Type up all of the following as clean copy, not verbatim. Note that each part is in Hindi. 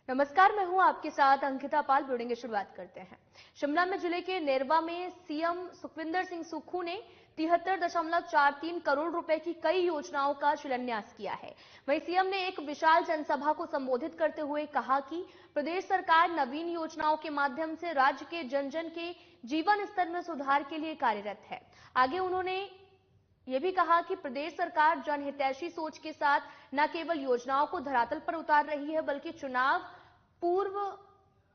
नमस्कार, मैं हूं आपके साथ अंकिता पाल। ब्रीडिंग की शुरुआत करते हैं। शिमला में जिले के नेरवा में सीएम सुखविंदर सिंह सुक्खू ने 73.43 करोड़ रुपए की कई योजनाओं का शिलान्यास किया है। वहीं सीएम ने एक विशाल जनसभा को संबोधित करते हुए कहा कि प्रदेश सरकार नवीन योजनाओं के माध्यम से राज्य के जन जन के जीवन स्तर में सुधार के लिए कार्यरत है। आगे उन्होंने ये भी कहा कि प्रदेश सरकार जनहितैषी सोच के साथ न केवल योजनाओं को धरातल पर उतार रही है, बल्कि चुनाव पूर्व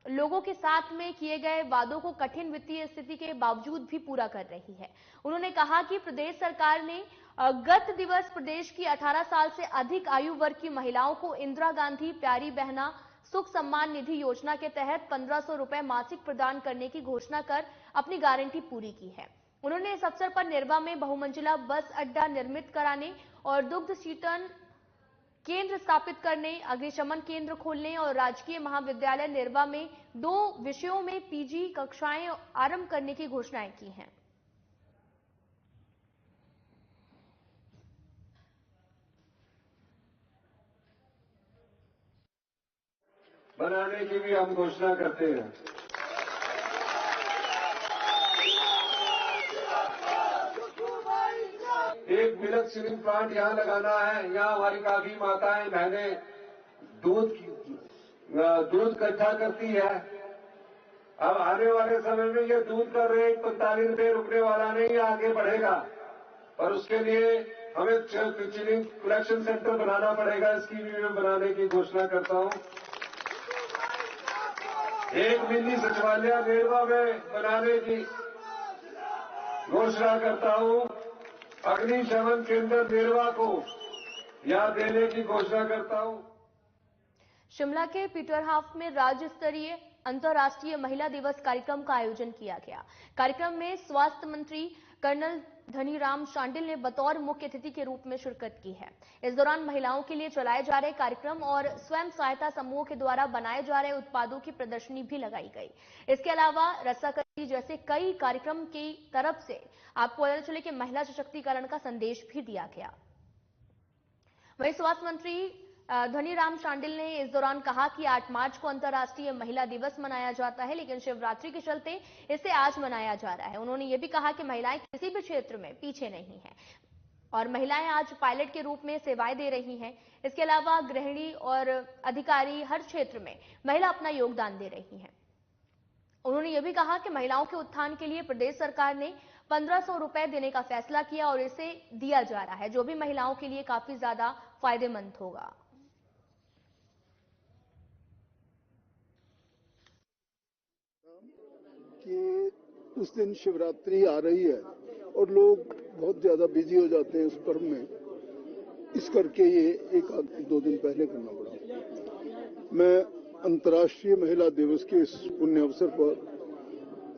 लोगों के साथ में किए गए वादों को कठिन वित्तीय स्थिति के बावजूद भी पूरा कर रही है। उन्होंने कहा कि प्रदेश सरकार ने गत दिवस प्रदेश की 18 साल से अधिक आयु वर्ग की महिलाओं को इंदिरा गांधी प्यारी बहना सुख सम्मान निधि योजना के तहत 1500 रुपए मासिक प्रदान करने की घोषणा कर अपनी गारंटी पूरी की है। उन्होंने इस अवसर पर नेरवा में बहुमंजिला बस अड्डा निर्मित कराने और दुग्ध शीतन केंद्र स्थापित करने, अग्निशमन केंद्र खोलने और राजकीय महाविद्यालय नेरवा में 2 विषयों में पीजी कक्षाएं आरंभ करने की घोषणाएं की हैं। बनाने की भी हम घोषणा करते हैं। एक मिल्क सीलिंग प्लांट यहां लगाना है। यहां हमारी काफी माताएं बहनें दूध इकट्ठा करती है। अब आने वाले समय में ये दूध का रेट 45 रुपये रुकने वाला नहीं, आगे बढ़ेगा। और उसके लिए हमें चिलिंग कलेक्शन सेंटर बनाना पड़ेगा। इसकी भी मैं बनाने की घोषणा करता हूं। एक मिनी सचिवालय नेरवा में बनाने की घोषणा करता हूं। अग्निशमन केंद्र नेरवा को यहां देने की घोषणा करता हूं। शिमला के पीटर हाफ में राज्य स्तरीय अंतर्राष्ट्रीय महिला दिवस कार्यक्रम का आयोजन किया गया। कार्यक्रम में स्वास्थ्य मंत्री कर्नल धनीराम शांडिल ने बतौर मुख्य अतिथि के रूप में शिरकत की है। इस दौरान महिलाओं के लिए चलाए जा रहे कार्यक्रम और स्वयं सहायता समूहों के द्वारा बनाए जा रहे उत्पादों की प्रदर्शनी भी लगाई गई। इसके अलावा रस्साकशी जैसे कई कार्यक्रम की तरफ से आपको पता चले कि महिला सशक्तिकरण का संदेश भी दिया गया। वहीं स्वास्थ्य मंत्री धनीराम शांडिल ने इस दौरान कहा कि 8 मार्च को अंतर्राष्ट्रीय महिला दिवस मनाया जाता है, लेकिन शिवरात्रि के चलते इसे आज मनाया जा रहा है। उन्होंने ये भी कहा कि महिलाएं किसी भी क्षेत्र में पीछे नहीं हैं और महिलाएं आज पायलट के रूप में सेवाएं दे रही हैं। इसके अलावा गृहिणी और अधिकारी हर क्षेत्र में महिला अपना योगदान दे रही हैं। उन्होंने ये भी कहा कि महिलाओं के उत्थान के लिए प्रदेश सरकार ने 1500 रुपए देने का फैसला किया और इसे दिया जा रहा है, जो भी महिलाओं के लिए काफी ज्यादा फायदेमंद होगा। कि उस दिन शिवरात्रि आ रही है और लोग बहुत ज्यादा बिजी हो जाते हैं उस पर्व में, इस करके ये 1-2 दिन पहले करना पड़ा। मैं अंतर्राष्ट्रीय महिला दिवस के इस पुण्य अवसर पर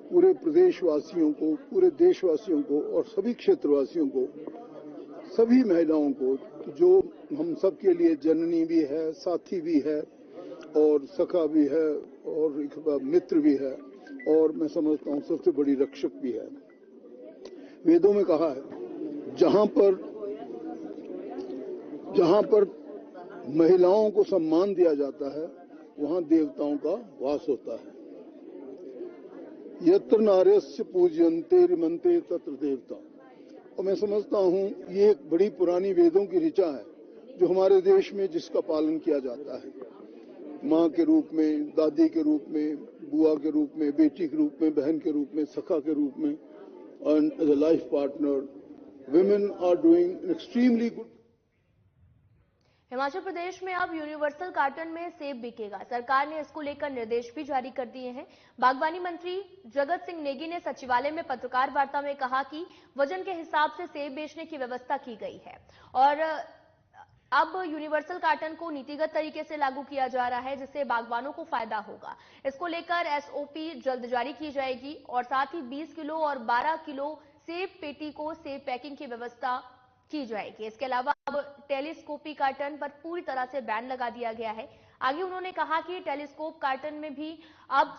पूरे प्रदेशवासियों को, पूरे देशवासियों को और सभी क्षेत्रवासियों को, सभी महिलाओं को जो हम सब के लिए जननी भी है, साथी भी है और सखा भी है और एक मित्र भी है और मैं समझता हूं सबसे बड़ी रक्षक भी है। वेदों में कहा है जहां पर महिलाओं को सम्मान दिया जाता है वहां देवताओं का वास होता है। यत्र नार्यस्य पूज्यन्ते रमन्ते तत्र देवता। और मैं समझता हूं ये एक बड़ी पुरानी वेदों की ऋचा है जो हमारे देश में जिसका पालन किया जाता है। माँ के रूप में, दादी के रूप में, बुआ के रूप में, बेटी के रूप में, बहन के रूप में, सखा के रूप में, and as a life partner, women are doing extremely good. Himachal Pradesh में अब यूनिवर्सल कार्टन में सेब बिकेगा। सरकार ने इसको लेकर निर्देश भी जारी कर दिए हैं। बागवानी मंत्री जगत सिंह नेगी ने सचिवालय में पत्रकार वार्ता में कहा कि वजन के हिसाब से सेब बेचने की व्यवस्था की गई है और अब यूनिवर्सल कार्टन को नीतिगत तरीके से लागू किया जा रहा है, जिससे बागवानों को फायदा होगा। इसको लेकर एसओपी जल्द जारी की जाएगी और साथ ही 20 किलो और 12 किलो सेब पेटी को सेब पैकिंग की व्यवस्था की जाएगी। इसके अलावा अब टेलीस्कोपी कार्टन पर पूरी तरह से बैन लगा दिया गया है। आगे उन्होंने कहा कि टेलीस्कोप कार्टन में भी अब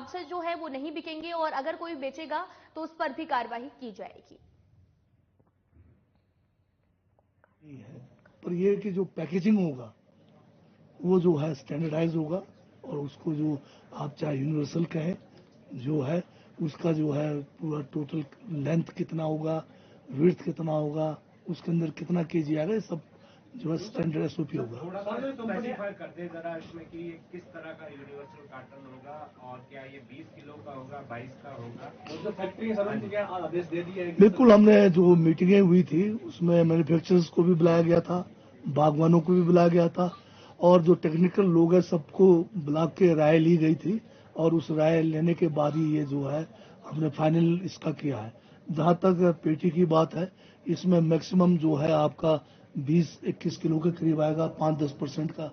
से जो है वो नहीं बिकेंगे और अगर कोई बेचेगा तो उस पर भी कार्रवाई की जाएगी। और ये कि जो पैकेजिंग होगा वो जो है स्टैंडर्डाइज होगा और उसको जो आप चाहे यूनिवर्सल कहें जो है उसका जो है पूरा टोटल लेंथ कितना होगा, विड्थ कितना होगा, उसके अंदर कितना केजी आएगा, ये सब जो है स्टैंडर्ड एसओपी होगा। थोड़ा सा स्पेसिफाई करते जरा इसमें कि किस तरह का यूनिवर्सल कार्टन होगा और क्या ये 20 किलो का होगा, 22 का होगा, और जो फैक्ट्री संबंध क्या आदेश दे दिए हैं? बिल्कुल, हमने जो मीटिंगें हुई थी उसमें मैन्युफैक्चरर्स को भी बुलाया गया था, बागवानों को भी बुलाया गया था और जो टेक्निकल लोग हैं सबको बुला के राय ली गई थी और उस राय लेने के बाद ही ये जो है हमने फाइनल इसका किया है। जहां तक पेटी की बात है, इसमें मैक्सिमम जो है आपका 20-21 किलो के करीब आएगा, 5-10% का।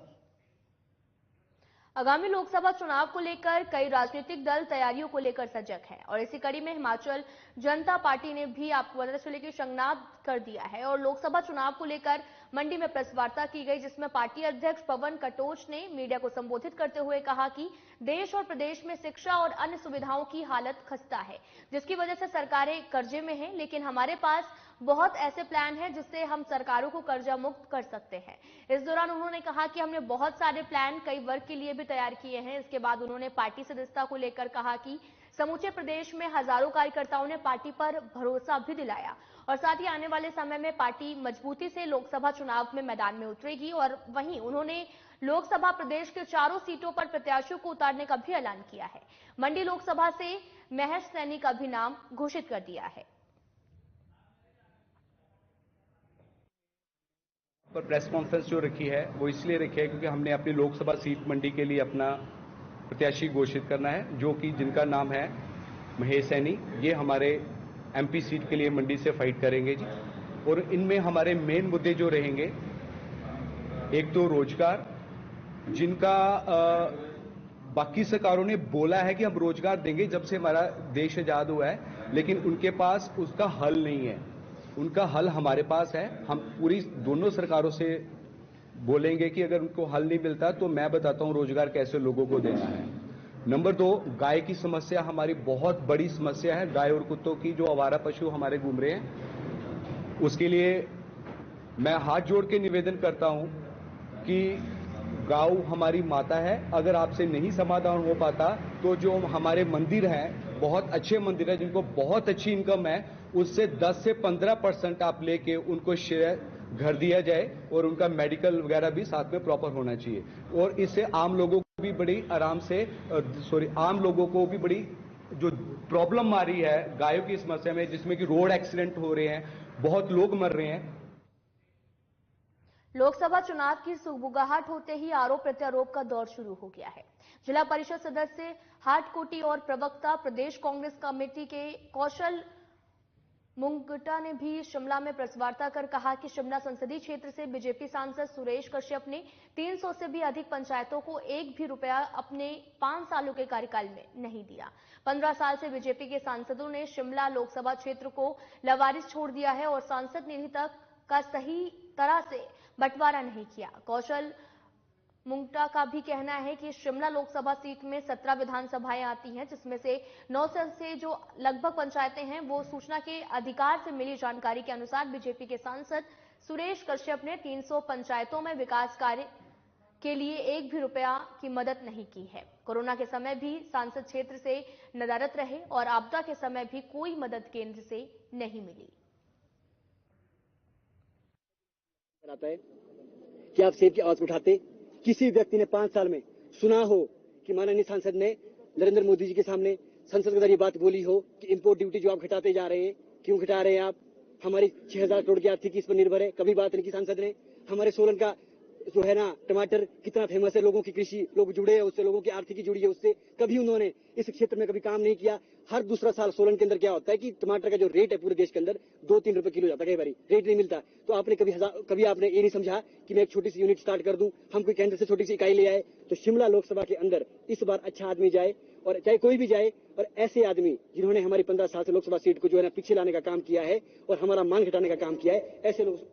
आगामी लोकसभा चुनाव को लेकर कई राजनीतिक दल तैयारियों को लेकर सजग हैं और इसी कड़ी में हिमाचल जनता पार्टी ने भी आपको पता चले कि शंखनाद कर दिया है और लोकसभा चुनाव को लेकर मंडी में प्रेस वार्ता की गई, जिसमें पार्टी अध्यक्ष पवन कटोच ने मीडिया को संबोधित करते हुए कहा कि देश और प्रदेश में शिक्षा और अन्य सुविधाओं की हालत खस्ता है, जिसकी वजह से सरकारें कर्जे में हैं, लेकिन हमारे पास बहुत ऐसे प्लान हैं जिससे हम सरकारों को कर्जा मुक्त कर सकते हैं। इस दौरान उन्होंने कहा कि हमने बहुत सारे प्लान कई वर्ग के लिए भी तैयार किए हैं। इसके बाद उन्होंने पार्टी सदस्यता को लेकर कहा कि समूचे प्रदेश में हजारों कार्यकर्ताओं ने पार्टी पर भरोसा भी दिलाया और साथ ही आने वाले समय में पार्टी मजबूती से लोकसभा चुनाव में मैदान में उतरेगी। और वहीं उन्होंने लोकसभा प्रदेश के चारों सीटों पर प्रत्याशियों को उतारने का भी ऐलान किया है। मंडी लोकसभा से महेश सैनी का भी नाम घोषित कर दिया है। पर प्रेस कॉन्फ्रेंस जो रखी है वो इसलिए रखी है क्योंकि हमने अपनी लोकसभा सीट मंडी के लिए अपना प्रत्याशी घोषित करना है, जो कि जिनका नाम है महेश सैनी। ये हमारे एमपी सीट के लिए मंडी से फाइट करेंगे जी। और इनमें हमारे मेन मुद्दे जो रहेंगे, एक तो रोजगार, जिनका बाकी सरकारों ने बोला है कि हम रोजगार देंगे जब से हमारा देश आजाद हुआ है, लेकिन उनके पास उसका हल नहीं है। उनका हल हमारे पास है। हम पूरी दोनों सरकारों से बोलेंगे कि अगर उनको हल नहीं मिलता तो मैं बताता हूं रोजगार कैसे लोगों को देना है। नंबर 2, गाय की समस्या हमारी बहुत बड़ी समस्या है। गाय और कुत्तों की जो आवारा पशु हमारे घूम रहे हैं, उसके लिए मैं हाथ जोड़ के निवेदन करता हूं कि गौ हमारी माता है। अगर आपसे नहीं समाधान हो पाता तो जो हमारे मंदिर हैं, बहुत अच्छे मंदिर हैं जिनको बहुत अच्छी इनकम है, उससे 10 से 15% आप लेके उनको शेयर घर दिया जाए और उनका मेडिकल वगैरह भी साथ में प्रॉपर होना चाहिए। और इससे आम लोगों को भी बड़ी आम लोगों को भी बड़ी जो प्रॉब्लम आ रही है गायों की समस्या में, जिसमें कि रोड एक्सीडेंट हो रहे हैं, बहुत लोग मर रहे हैं। लोकसभा चुनाव की सुगबुगाहट होते ही आरोप प्रत्यारोप का दौर शुरू हो गया है। जिला परिषद सदस्य हाटकोटी और प्रवक्ता प्रदेश कांग्रेस कमेटी के कौशल मुंगटा ने भी शिमला में प्रेस वार्ता कर कहा कि शिमला संसदीय क्षेत्र से बीजेपी सांसद सुरेश कश्यप ने 300 से भी अधिक पंचायतों को एक भी रुपया अपने 5 सालों के कार्यकाल में नहीं दिया। 15 साल से बीजेपी के सांसदों ने शिमला लोकसभा क्षेत्र को लवारिस छोड़ दिया है और सांसद निधि तक का सही तरह से बंटवारा नहीं किया। कौशल मुंगटा का भी कहना है कि शिमला लोकसभा सीट में 17 विधानसभाएं आती हैं, जिसमें से 9 से जो लगभग पंचायतें हैं वो सूचना के अधिकार से मिली जानकारी के अनुसार बीजेपी के सांसद सुरेश कश्यप ने 300 पंचायतों में विकास कार्य के लिए एक भी रुपया की मदद नहीं की है। कोरोना के समय भी सांसद क्षेत्र से नदारत रहे और आपदा के समय भी कोई मदद केंद्र से नहीं मिली। कि आप सेब की आवाज उठाते, किसी व्यक्ति ने 5 साल में सुना हो कि माननीय सांसद ने नरेंद्र मोदी जी के सामने संसद के अंदर ये बात बोली हो कि इंपोर्ट ड्यूटी जो आप घटाते जा रहे हैं, क्यों घटा रहे हैं आप, हमारी 6000 करोड़ की आर्थिकी इस पर निर्भर है, कभी बात नहीं की सांसद ने। हमारे सोलन का जो है ना टमाटर कितना फेमस है, लोगों की कृषि लोग जुड़े हैं उससे, लोगों की आर्थिकी जुड़ी है उससे, कभी उन्होंने इस क्षेत्र में कभी काम नहीं किया। हर दूसरा साल सोलन के अंदर क्या होता है कि टमाटर का जो रेट है पूरे देश के अंदर 2-3 रुपए किलो जाता है, कई बार रेट नहीं मिलता। तो आपने कभी आपने ये नहीं समझा कि मैं एक छोटी सी यूनिट स्टार्ट कर दूं, हम कोई केंद्र से छोटी सी इकाई ले आए। तो शिमला लोकसभा के अंदर इस बार अच्छा आदमी जाए, और चाहे कोई भी जाए, और ऐसे आदमी जिन्होंने हमारी 15 साल से लोकसभा सीट को जो है ना पीछे लाने का काम किया है और हमारा मांग घटाने का काम किया है, ऐसे लोग।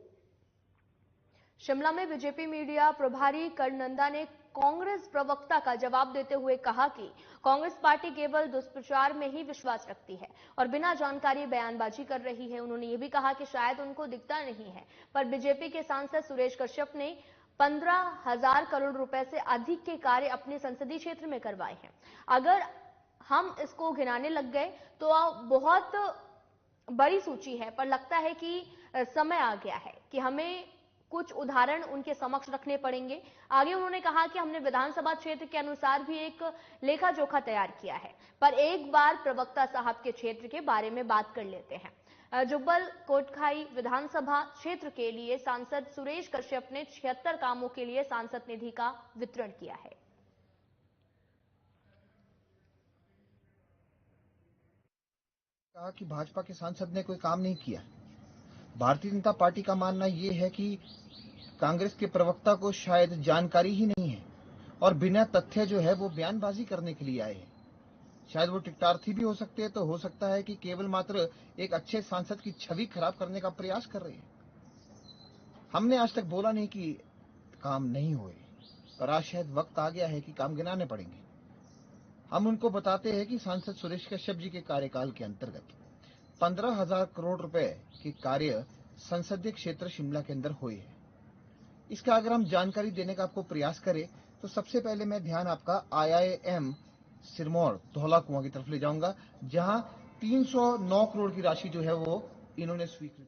शिमला में बीजेपी मीडिया प्रभारी करनंदा ने कांग्रेस प्रवक्ता का जवाब देते हुए कहा कि कांग्रेस पार्टी केवल दुष्प्रचार में ही विश्वास रखती है और बिना जानकारी बयानबाजी कर रही है। उन्होंने ये भी कहा कि शायद उनको दिखता नहीं है, पर बीजेपी के सांसद सुरेश कश्यप ने 15,000 करोड़ रुपए से अधिक के कार्य अपने संसदीय क्षेत्र में करवाए हैं। अगर हम इसको गिनाने लग गए तो बहुत बड़ी सूची है, पर लगता है कि समय आ गया है कि हमें कुछ उदाहरण उनके समक्ष रखने पड़ेंगे। आगे उन्होंने कहा कि हमने विधानसभा क्षेत्र के अनुसार भी एक लेखा जोखा तैयार किया है, पर एक बार प्रवक्ता साहब के क्षेत्र के बारे में बात कर लेते हैं। जुब्बल कोटखाई विधानसभा क्षेत्र के लिए सांसद सुरेश कश्यप ने 76 कामों के लिए सांसद निधि का वितरण किया है। कहा कि भाजपा के सांसद ने कोई काम नहीं किया। भारतीय जनता पार्टी का मानना यह है कि कांग्रेस के प्रवक्ता को शायद जानकारी ही नहीं है और बिना तथ्य जो है वो बयानबाजी करने के लिए आए हैं। शायद वो टिकटार्थी भी हो सकते हैं, तो हो सकता है कि केवल मात्र एक अच्छे सांसद की छवि खराब करने का प्रयास कर रहे हैं। हमने आज तक बोला नहीं कि काम नहीं हुए, पर आज शायद वक्त आ गया है कि काम गिनाने पड़ेंगे। हम उनको बताते हैं कि सांसद सुरेश कश्यप जी के कार्यकाल के अंतर्गत 15,000 करोड़ रुपए के कार्य संसदीय क्षेत्र शिमला के अंदर हुए हैं। इसका अगर हम जानकारी देने का आपको प्रयास करें तो सबसे पहले मैं ध्यान आपका IIM सिरमौर धौला कुआं की तरफ ले जाऊंगा, जहां 309 करोड़ की राशि जो है वो इन्होंने स्वीकृत।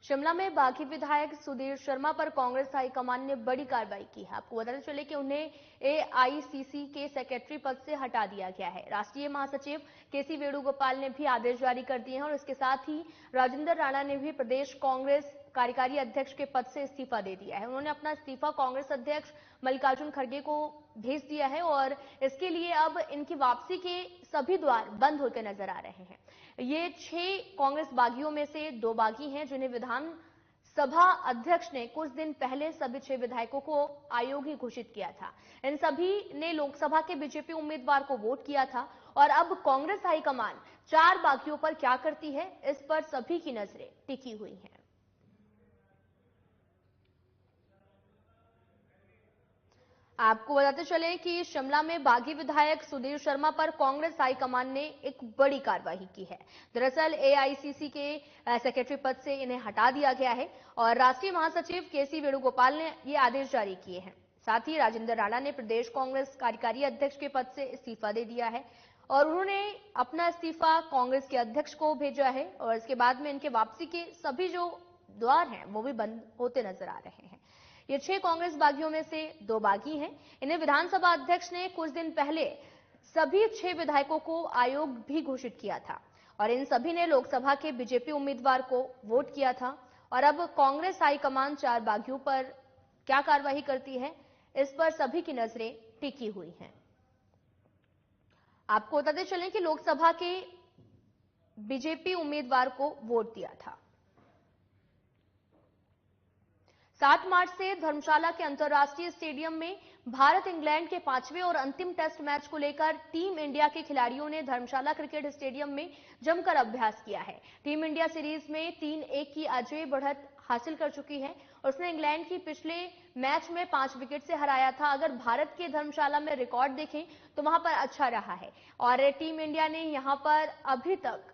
शिमला में बागी विधायक सुधीर शर्मा पर कांग्रेस हाईकमान ने बड़ी कार्रवाई की है। आपको बताते चले कि उन्हें AICC के सेक्रेटरी पद से हटा दिया गया है। राष्ट्रीय महासचिव KC वेणुगोपाल ने भी आदेश जारी कर दिए हैं और इसके साथ ही राजेंद्र राणा ने भी प्रदेश कांग्रेस कार्यकारी अध्यक्ष के पद से इस्तीफा दे दिया है। उन्होंने अपना इस्तीफा कांग्रेस अध्यक्ष मल्लिकार्जुन खड़गे को भेज दिया है और इसके लिए अब इनकी वापसी के सभी द्वार बंद होते नजर आ रहे हैं। ये 6 कांग्रेस बागियों में से 2 बागी हैं जिन्हें विधानसभा अध्यक्ष ने कुछ दिन पहले सभी 6 विधायकों को अयोग्य घोषित किया था। इन सभी ने लोकसभा के बीजेपी उम्मीदवार को वोट किया था और अब कांग्रेस हाईकमान 4 बागियों पर क्या करती है, इस पर सभी की नजरें टिकी हुई हैं। आपको बताते चले कि शिमला में बागी विधायक सुधीर शर्मा पर कांग्रेस हाईकमान ने एक बड़ी कार्रवाई की है। दरअसल AICC के सेक्रेटरी पद से इन्हें हटा दिया गया है और राष्ट्रीय महासचिव KC वेणुगोपाल ने ये आदेश जारी किए हैं। साथ ही राजेंद्र राणा ने प्रदेश कांग्रेस कार्यकारी अध्यक्ष के पद से इस्तीफा दे दिया है और उन्होंने अपना इस्तीफा कांग्रेस के अध्यक्ष को भेजा है और इसके बाद में इनके वापसी के सभी जो द्वार हैं वो भी बंद होते नजर आ रहे हैं। ये 6 कांग्रेस बागियों में से 2 बागी हैं। इन्हें विधानसभा अध्यक्ष ने कुछ दिन पहले सभी 6 विधायकों को अयोग्य भी घोषित किया था और इन सभी ने लोकसभा के बीजेपी उम्मीदवार को वोट किया था और अब कांग्रेस हाईकमान 4 बागियों पर क्या कार्रवाई करती है, इस पर सभी की नजरें टिकी हुई हैं। आपको बताते चलें कि लोकसभा के बीजेपी उम्मीदवार को वोट दिया था। 7 मार्च से धर्मशाला के अंतर्राष्ट्रीय स्टेडियम में भारत इंग्लैंड के 5वें और अंतिम टेस्ट मैच को लेकर टीम इंडिया के खिलाड़ियों ने धर्मशाला क्रिकेट स्टेडियम में जमकर अभ्यास किया है। टीम इंडिया सीरीज में 3-1 की अजय बढ़त हासिल कर चुकी है और उसने इंग्लैंड की पिछले मैच में 5 विकेट से हराया था। अगर भारत के धर्मशाला में रिकॉर्ड देखें तो वहां पर अच्छा रहा है और टीम इंडिया ने यहां पर अभी तक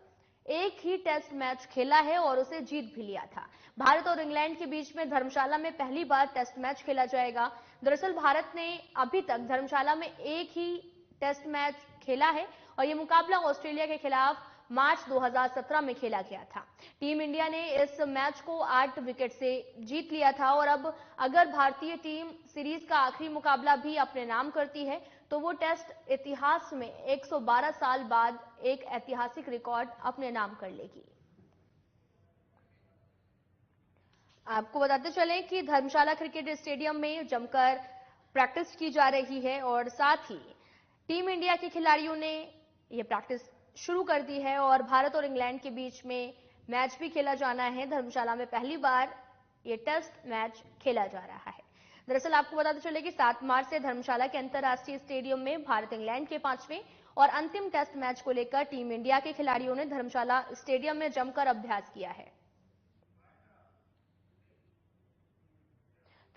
एक ही टेस्ट मैच खेला है और उसे जीत भी लिया था। भारत और इंग्लैंड के बीच में धर्मशाला में पहली बार टेस्ट मैच खेला जाएगा। दरअसल भारत ने अभी तक धर्मशाला में एक ही टेस्ट मैच खेला है और यह मुकाबला ऑस्ट्रेलिया के खिलाफ मार्च 2017 में खेला गया था। टीम इंडिया ने इस मैच को 8 विकेट से जीत लिया था और अब अगर भारतीय टीम सीरीज का आखिरी मुकाबला भी अपने नाम करती है तो वो टेस्ट इतिहास में 112 साल बाद एक ऐतिहासिक रिकॉर्ड अपने नाम कर लेगी। आपको बताते चलें कि धर्मशाला क्रिकेट स्टेडियम में जमकर प्रैक्टिस की जा रही है और साथ ही टीम इंडिया के खिलाड़ियों ने यह प्रैक्टिस शुरू कर दी है और भारत और इंग्लैंड के बीच में मैच भी खेला जाना है। धर्मशाला में पहली बार यह टेस्ट मैच खेला जा रहा है। दरअसल आपको बताते चले कि 7 मार्च से धर्मशाला के अंतर्राष्ट्रीय स्टेडियम में भारत इंग्लैंड के 5वें और अंतिम टेस्ट मैच को लेकर टीम इंडिया के खिलाड़ियों ने धर्मशाला स्टेडियम में जमकर अभ्यास किया है।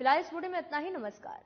फिलहाल इस वीडियो में इतना ही। नमस्कार।